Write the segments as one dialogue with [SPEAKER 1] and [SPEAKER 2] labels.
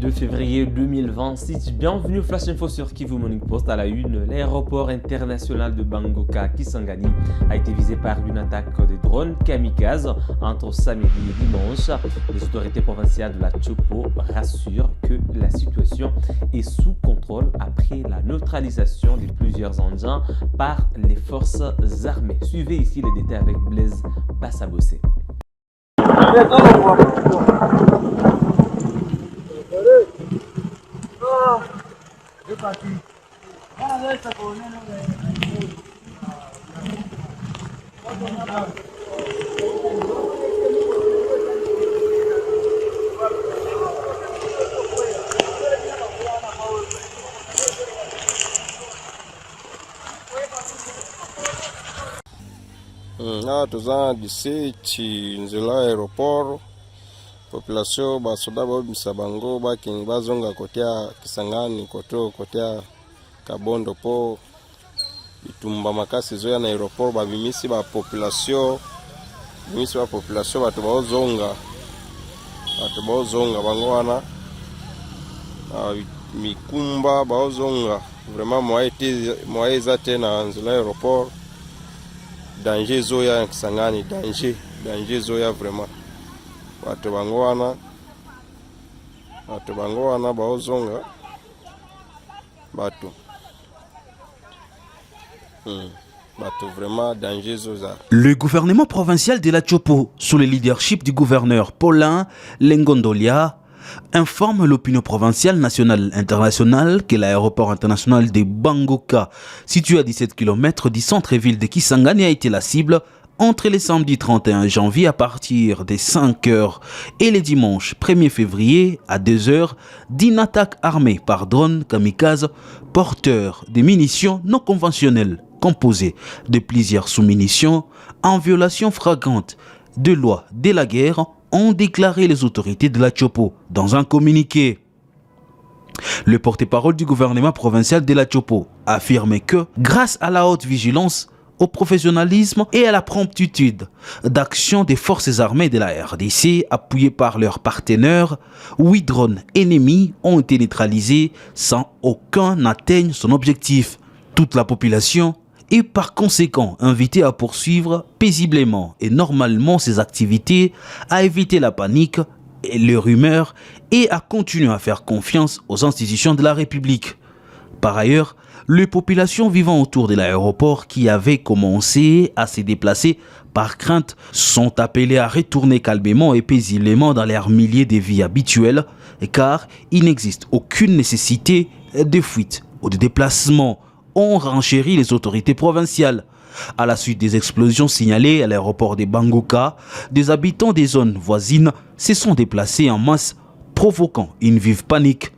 [SPEAKER 1] 2 février 2026. Bienvenue au Flash Info sur Kivu Morning Post. À la une, l'aéroport international de Bangoka, Kisangani, a été visé par une attaque de drones kamikazes entre samedi et dimanche. Les autorités provinciales de la Tchopo rassurent que la situation est sous contrôle après la neutralisation de plusieurs engins par les forces armées. Suivez ici les détails avec Blaise Bassabossé.
[SPEAKER 2] Tuzana disi nzela aeroport population basoda babimisa bango bakingi bazonga kotia Kisangani kotia Kabondo po bitumba makasi zoya na aeroport babimisi ba population batu bazonga bango wana mikumba bazonga vraiment moyeza tena nzela aeroport danger zoya Kisangani danger zoya vraiment watu bango wana baozonga batu vraiment danger zoza.
[SPEAKER 3] Le gouvernement provincial de la Tchopo, sous le leadership du gouverneur Paulin Lengondolia, informe l'opinion provinciale, nationale et internationale que l'aéroport international de Bangoka, situé à 17 km du centre-ville de Kisangani, a été la cible entre les samedis 31 janvier à partir des 5 h et les dimanches 1er février à 2 h d'une attaque armée par drone kamikaze porteur de munitions non conventionnelles composées de plusieurs sous-munitions en violation flagrante de loi de la guerre, ont déclaré les autorités de la Tchopo dans un communiqué. Le porte-parole du gouvernement provincial de la Tchopo affirme que, grâce à la haute vigilance, au professionnalisme et à la promptitude d'action des forces armées de la RDC, appuyées par leurs partenaires, 8 drones ennemis ont été neutralisés sans aucun n'atteigne son objectif. Toute la population est par conséquent invité à poursuivre paisiblement et normalement ses activités, à éviter la panique et les rumeurs et à continuer à faire confiance aux institutions de la République. Par ailleurs, les populations vivant autour de l'aéroport qui avaient commencé à se déplacer par crainte sont appelées à retourner calmement et paisiblement dans leurs milliers de vies habituelles car il n'existe aucune nécessité de fuite ou de déplacement, ont renchéri les autorités provinciales. À la suite des explosions signalées à l'aéroport de Bangoka, des habitants des zones voisines se sont déplacés en masse, provoquant une vive panique.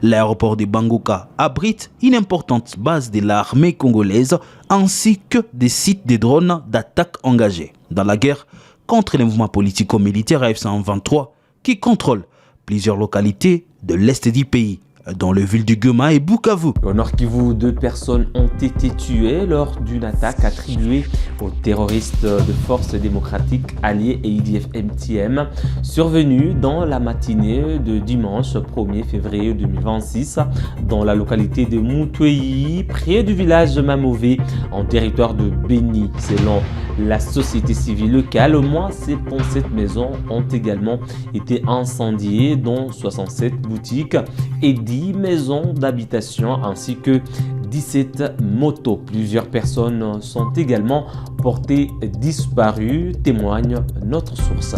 [SPEAKER 3] L'aéroport de Bangoka abrite une importante base de l'armée congolaise ainsi que des sites de drones d'attaque engagés dans la guerre contre les mouvements politico-militaires AF-123 qui contrôlent plusieurs localités de l'est du pays, dans le ville du Goma et Bukavu.
[SPEAKER 1] Au Nord Kivu, 2 personnes ont été tuées lors d'une attaque attribuée aux terroristes de Forces démocratiques alliées et IDF-MTM, survenue dans la matinée de dimanche 1er février 2026 dans la localité de Moutouei, près du village de Mamové, en territoire de Beni. Selon la société civile locale, au moins 77 maisons ont également été incendiées, dont 67 boutiques et 10 maisons d'habitation ainsi que 17 motos. Plusieurs personnes sont également portées disparues, témoigne notre source.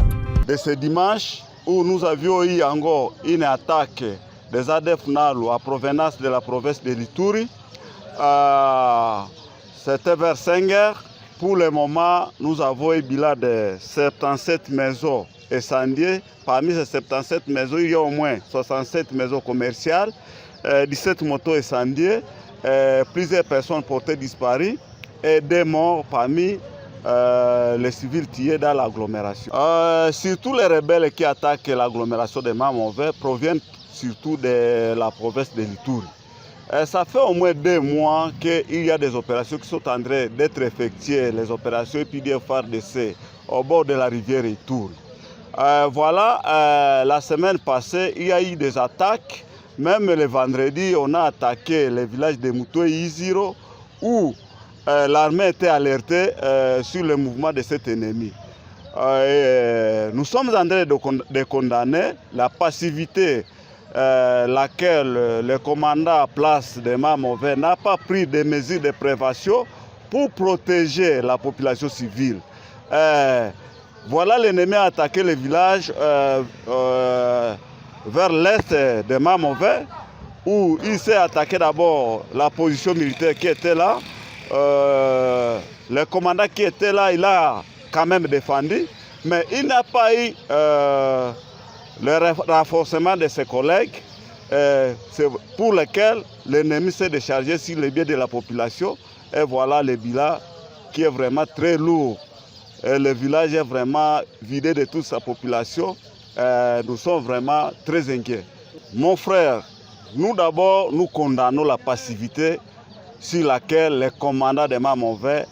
[SPEAKER 4] De ce dimanche où nous avions eu encore une attaque des ADF NALU à provenance de la province de l'Ituri, c'était vers 5 h. Pour le moment, nous avons eu bilan de 77 maisons incendiées. Parmi ces 77 maisons, il y a au moins 67 maisons commerciales, 17 motos incendiées, plusieurs personnes portées disparues et des morts parmi les civils tués dans l'agglomération. Surtout les rebelles qui attaquent l'agglomération de Mamové proviennent surtout de la province de l'Ituri. Ça fait au moins 2 mois qu'il y a des opérations qui sont en train d'être effectuées, les opérations PDF FARDC au bord de la rivière Ituri. La semaine passée, il y a eu des attaques. Même le vendredi, on a attaqué le village de Mouto et Iziro où l'armée était alertée sur le mouvement de cet ennemi. Nous sommes en train de condamner la passivité laquelle le commandant Place de Mamové n'a pas pris des mesures de prévention pour protéger la population civile. Voilà, l'ennemi a attaqué le village vers l'est de Mamové, où il s'est attaqué d'abord la position militaire qui était là. Le commandant qui était là, il a quand même défendu, mais il n'a pas eu le renforcement de ses collègues, pour lesquels l'ennemi s'est déchargé sur les biais de la population. Et voilà le bilan qui est vraiment très lourd. Le village est vraiment vidé de toute sa population. Nous sommes vraiment très inquiets. Mon frère, nous d'abord, nous condamnons la passivité sur laquelle le commandant de Mamové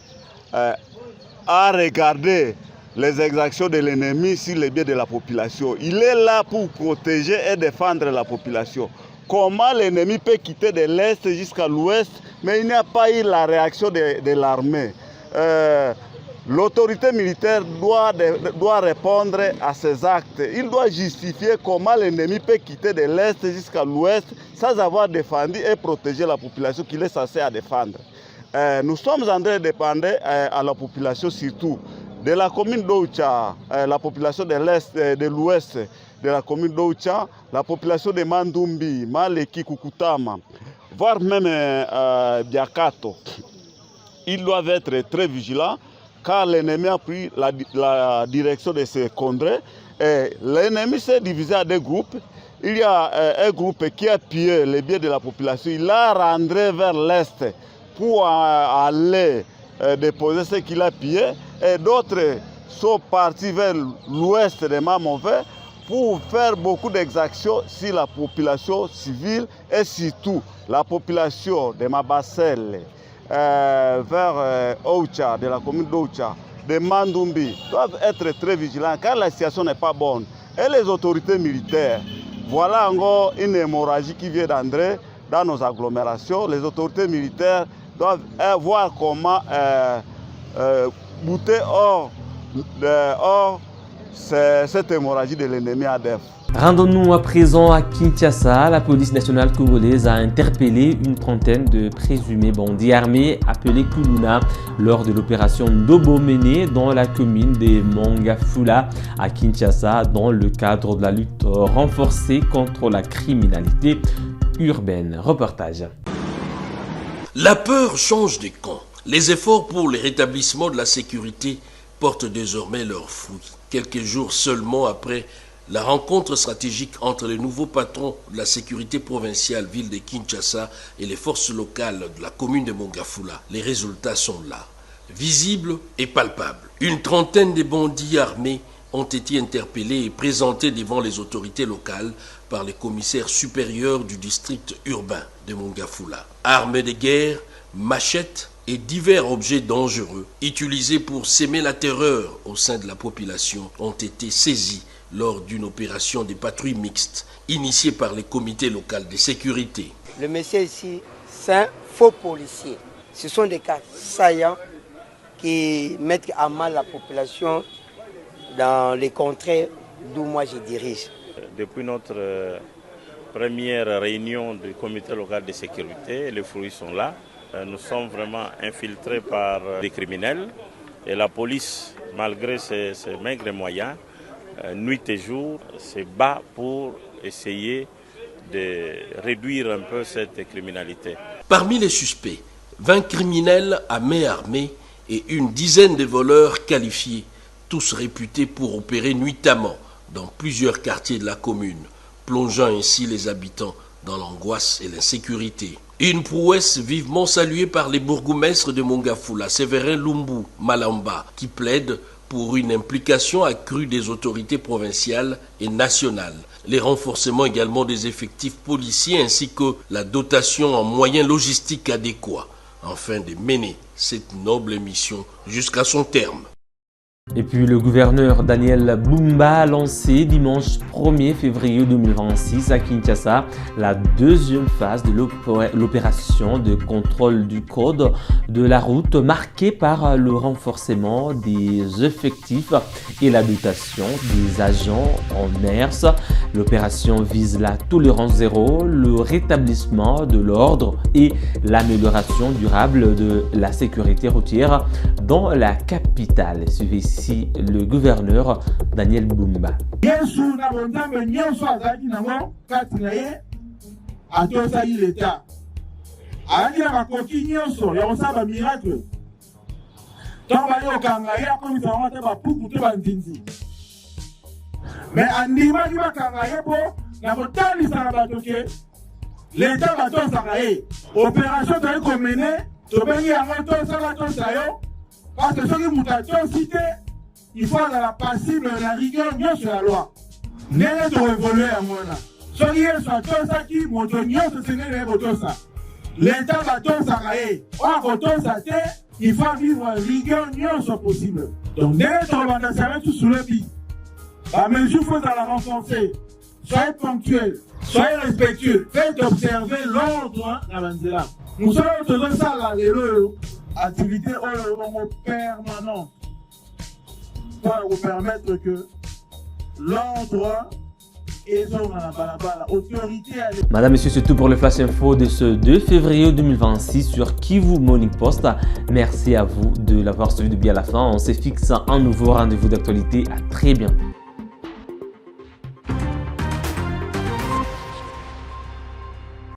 [SPEAKER 4] a regardé les exactions de l'ennemi sur les biais de la population. Il est là pour protéger et défendre la population. Comment l'ennemi peut quitter de l'Est jusqu'à l'Ouest, mais il n'y a pas eu la réaction de l'armée. L'autorité militaire doit répondre à ces actes. Il doit justifier comment l'ennemi peut quitter de l'Est jusqu'à l'Ouest sans avoir défendu et protégé la population qu'il est censé défendre. Nous sommes en train de dépendre à la population surtout de la commune d'Oucha, la population de l'Est, de l'Ouest de la commune d'Oucha, la population de Mandumbi, Maleki, Kukutama, voire même Biakato. Ils doivent être très vigilants car l'ennemi a pris la direction de ces contrées. L'ennemi s'est divisé en deux groupes. Il y a un groupe qui a pillé les biens de la population. Il a rentré vers l'Est pour aller déposer ce qu'il a pillé. Et d'autres sont partis vers l'Ouest de Mamové pour faire beaucoup d'exactions sur la population civile et surtout la population de Mabasele. Vers Oucha, de la commune d'Oucha, de Mandumbi, doivent être très vigilants car la situation n'est pas bonne. Et les autorités militaires, voilà encore une hémorragie qui vient d'entrer dans nos agglomérations. Les autorités militaires doivent voir comment bouter hors cette hémorragie de l'ennemi ADF.
[SPEAKER 1] Rendons-nous à présent à Kinshasa. La police nationale congolaise a interpellé une trentaine de présumés bandits armés appelés Kuluna lors de l'opération Ndobo menée dans la commune de Mongafula à Kinshasa dans le cadre de la lutte renforcée contre la criminalité urbaine. Reportage.
[SPEAKER 5] La peur change de camp. Les efforts pour le rétablissement de la sécurité portent désormais leurs fruits. Quelques jours seulement après la rencontre stratégique entre les nouveaux patrons de la sécurité provinciale ville de Kinshasa et les forces locales de la commune de Mongafula, les résultats sont là, visibles et palpables. Une trentaine de bandits armés ont été interpellés et présentés devant les autorités locales par les commissaires supérieurs du district urbain de Mongafula. Armes de guerre, machettes et divers objets dangereux utilisés pour semer la terreur au sein de la population ont été saisis lors d'une opération de patrouille mixte initiée par les comités locaux de sécurité.
[SPEAKER 6] Le monsieur ici, c'est un faux policier. Ce sont des cas saillants qui mettent à mal la population dans les contrées d'où moi je dirige.
[SPEAKER 7] Depuis notre première réunion du comité local de sécurité, les fruits sont là. Nous sommes vraiment infiltrés par des criminels et la police, malgré ses maigres moyens, nuit et jour, se bat pour essayer de réduire un peu cette criminalité.
[SPEAKER 5] Parmi les suspects, 20 criminels à main armée et une dizaine de voleurs qualifiés, tous réputés pour opérer nuitamment dans plusieurs quartiers de la commune, plongeant ainsi les habitants dans l'angoisse et l'insécurité. Une prouesse vivement saluée par les bourgmestres de Mongafula, Séverin Lumbu Malamba, qui plaide pour une implication accrue des autorités provinciales et nationales, les renforcements également des effectifs policiers ainsi que la dotation en moyens logistiques adéquats, afin de mener cette noble mission jusqu'à son terme.
[SPEAKER 1] Et puis le gouverneur Daniel Bumba a lancé dimanche 1er février 2026 à Kinshasa la deuxième phase de l'opération de contrôle du code de la route marquée par le renforcement des effectifs et la dotation des agents en MERS. L'opération vise la tolérance zéro, le rétablissement de l'ordre et l'amélioration durable de la sécurité routière dans la capitale. Suivez ici le gouverneur Daniel Bumba.
[SPEAKER 8] Mais andima qui va kangaya po na botali sana batoke l'État va tout s'arrêter opération de commener to bengi en to ça to sayo parce que ce qui mutation cité il faut la passible la rigueur bien sur la loi n'est to évoluer à mona ce qui est soit tout ça qui motonio se n'est pas ça l'État va tout s'arrêter on to ça il faut vivre en rigueur bien soit possible donc n'est to va s'arrêter tout sous le pied. La mesure faut la renforcer. Soyez ponctuels, soyez respectueux, faites observer l'ordre à Banzela. Nous sommes faisant ça là, les activités permanentes pour vous permettre que l'ordre et l'autorité.
[SPEAKER 1] Madame, Monsieur, c'est tout pour le Flash Info de ce 2 février 2026 sur Kivu Morning Post. Merci à vous de l'avoir suivi de bien à la fin. On se fixe un nouveau rendez-vous d'actualité. À très bientôt.